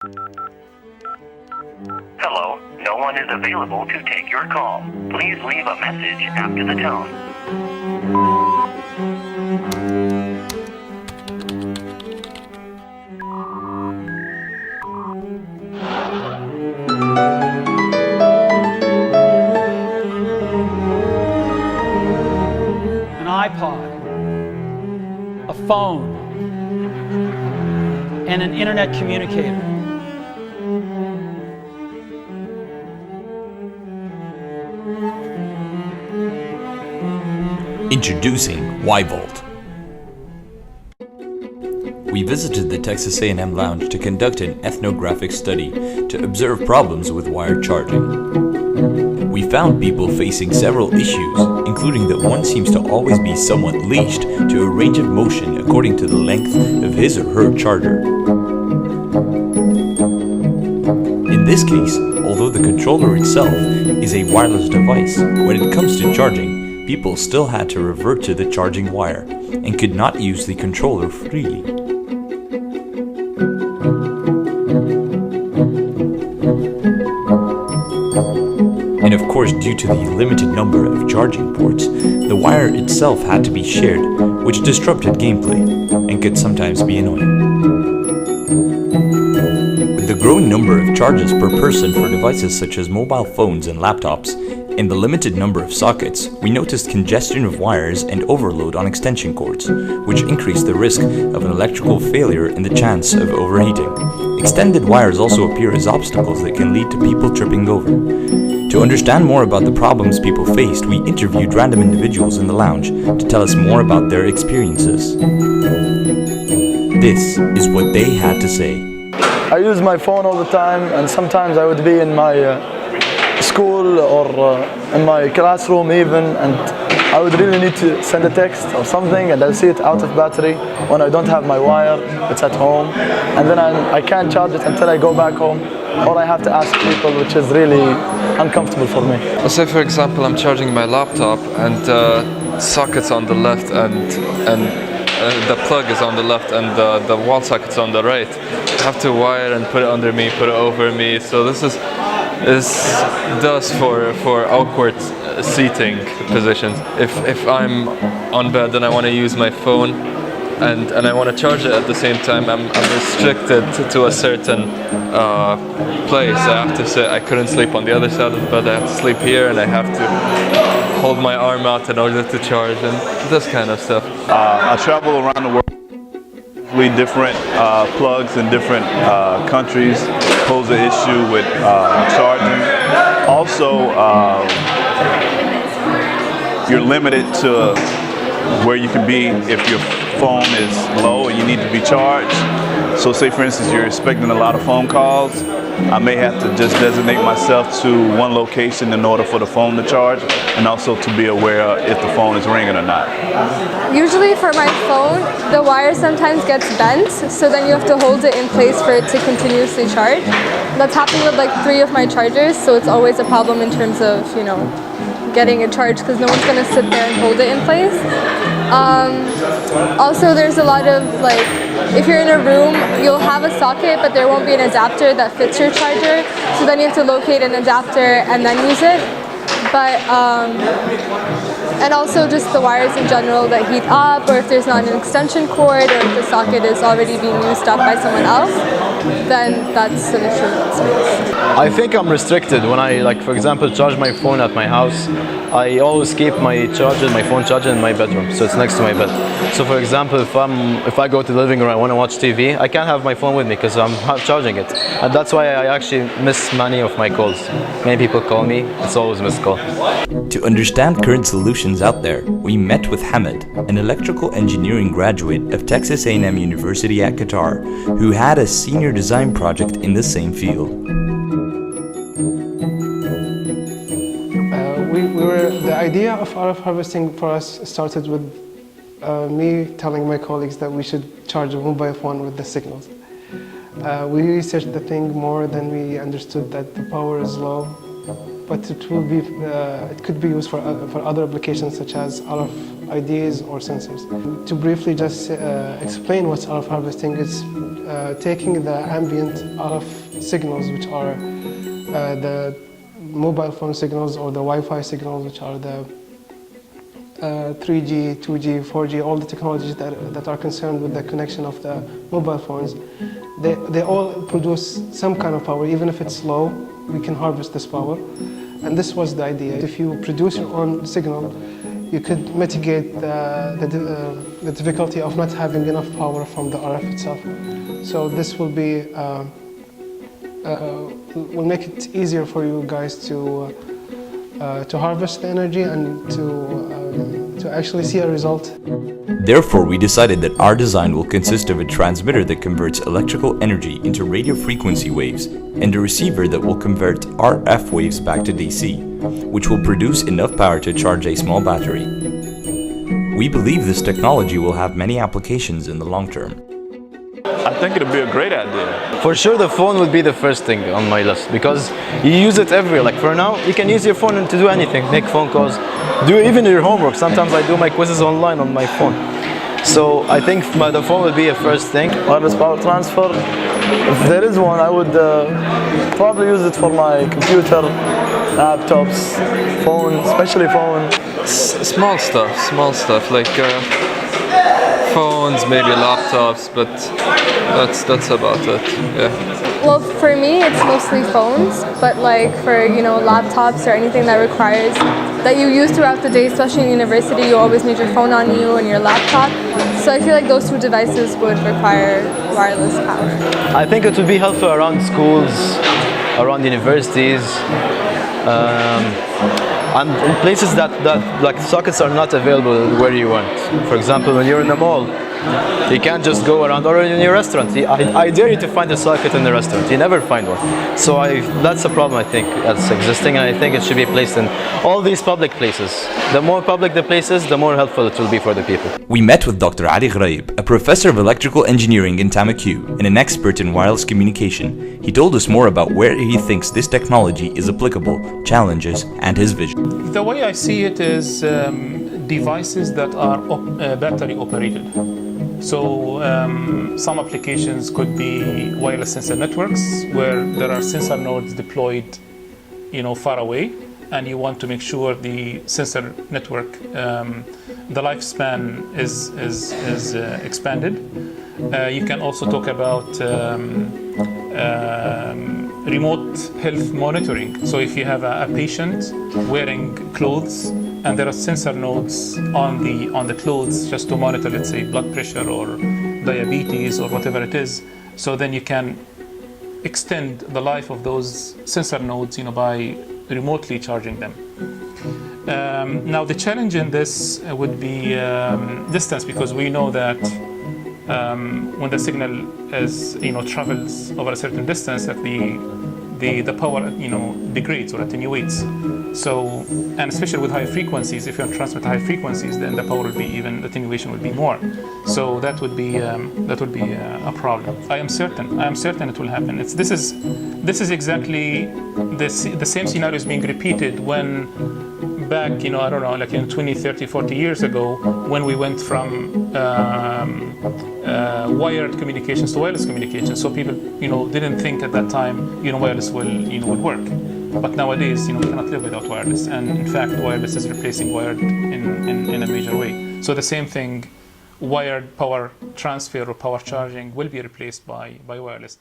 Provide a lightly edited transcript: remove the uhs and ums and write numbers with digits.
Hello, no one is available to take your call. Please leave a message after the tone. An iPod, a phone, and an internet communicator. Introducing Y-Volt. We visited the Texas A&M Lounge to conduct an ethnographic study to observe problems with wired charging. We found people facing several issues, including that one seems to always be somewhat leashed to a range of motion according to the length of his or her charger. In this case, although the controller itself is a wireless device, when it comes to charging, people still had to revert to the charging wire and could not use the controller freely. And of course, due to the limited number of charging ports, the wire itself had to be shared, which disrupted gameplay and could sometimes be annoying. With the growing number of charges per person for devices such as mobile phones and laptops, and the limited number of sockets, we noticed congestion of wires and overload on extension cords, which increased the risk of an electrical failure and the chance of overheating. Extended wires also appear as obstacles that can lead to people tripping over. To understand more about the problems people faced, we interviewed random individuals in the lounge to tell us more about their experiences. This is what they had to say. I use my phone all the time, and sometimes I would be in my school or in my classroom even, and I would really need to send a text or something, and I'll see it out of battery when I don't have my wire, it's at home, and then I can't charge it until I go back home, or I have to ask people, which is really uncomfortable for me. Let's say, for example, I'm charging my laptop and socket's on the left and the plug is on the left and the wall socket's on the right. I have to wire and put it under me, put it over me, so this does for awkward seating positions. If I'm on bed and I want to use my phone and I want to charge it at the same time, I'm restricted to a certain place. I have to sit. I couldn't sleep on the other side of the bed. I have to sleep here, and I have to hold my arm out in order to charge, and this kind of stuff. I travel around the world. Different plugs in different countries pose an issue with charging. Also, you're limited to where you can be if your phone is low and you need to be charged. So say for instance you're expecting a lot of phone calls, I may have to just designate myself to one location in order for the phone to charge, and also to be aware if the phone is ringing or not. Usually for my phone, the wire sometimes gets bent, so then you have to hold it in place for it to continuously charge. That's happened with like 3 of my chargers, so it's always a problem in terms of, getting it charged, because no one's going to sit there and hold it in place. Also, there's a lot of if you're in a room, you'll have a socket, but there won't be an adapter that fits your charger, so then you have to locate an adapter and then use it. But and also just the wires in general that heat up, or if there's not an extension cord, or if the socket is already being used up by someone else, then that's an issue with space. I think I'm restricted when I, for example, charge my phone at my house. I always keep my phone charger in my bedroom, so it's next to my bed. So for example, if I go to the living room and I want to watch TV, I can't have my phone with me because I'm charging it. And that's why I actually miss many of my calls. Many people call me, it's always missed call. To understand current solutions out there, we met with Hamid, an electrical engineering graduate of Texas A&M University at Qatar, who had a senior design project in the same field. The idea of RF harvesting for us started with me telling my colleagues that we should charge a mobile phone with the signals. We researched the thing more than we understood that the power is low, but it could be used for other applications such as RF IDs or sensors. To briefly just explain what's RF harvesting, it's taking the ambient RF signals, which are the mobile phone signals or the Wi-Fi signals, which are the 3G, 2G, 4G, all the technologies that are concerned with the connection of the mobile phones. They all produce some kind of power. Even if it's low, we can harvest this power. And this was the idea. If you produce your own signal, you could mitigate the difficulty of not having enough power from the RF itself. So this will be will make it easier for you guys to harvest the energy and to actually see a result. Therefore, we decided that our design will consist of a transmitter that converts electrical energy into radio frequency waves and a receiver that will convert RF waves back to DC, which will produce enough power to charge a small battery. We believe this technology will have many applications in the long term. I think it'll be a great idea. For sure the phone would be the first thing on my list because you use it everywhere. Like for now, you can use your phone to do anything, make phone calls, do even your homework. Sometimes I do my quizzes online on my phone. So I think the phone would be a first thing. Wireless power transfer, if there is one, I would probably use it for my computer, laptops, phone, especially phone. Small stuff like phones, maybe laptops, but that's about it. Yeah. Well, for me, it's mostly phones, but like for laptops or anything that requires that you use throughout the day, especially in university, you always need your phone on you and your laptop. So I feel like those two devices would require wireless power. I think it would be helpful around schools, around universities, and in places that like sockets are not available where you want. For example, when you're in the mall, you can't just go around, or in your restaurant. I dare you to find a socket in the restaurant. You never find one. So that's a problem I think that's existing, and I think it should be placed in all these public places. The more public the places, the more helpful it will be for the people. We met with Dr. Ali Ghraib, a professor of electrical engineering in TAMAQ and an expert in wireless communication. He told us more about where he thinks this technology is applicable, challenges, and his vision. The way I see it is devices that are battery operated. So some applications could be wireless sensor networks where there are sensor nodes deployed far away, and you want to make sure the sensor network, the lifespan is expanded. You can also talk about remote health monitoring. So if you have a patient wearing clothes and there are sensor nodes on the clothes just to monitor, let's say, blood pressure or diabetes or whatever it is, so then you can extend the life of those sensor nodes by remotely charging them. Now the challenge in this would be distance, because we know that when the signal travels over a certain distance, that the power degrades or attenuates. So, and especially with high frequencies, if you transmit high frequencies, then the power will be even, attenuation will be more. So that would be a problem. I am certain it will happen. This is exactly the same scenario is being repeated when back, I don't know, like in 20, 30, 40 years ago, when we went from wired communications to wireless communications. So people, didn't think at that time, wireless will work. But nowadays, we cannot live without wireless. And in fact, wireless is replacing wired in a major way. So the same thing, wired power transfer or power charging will be replaced by wireless.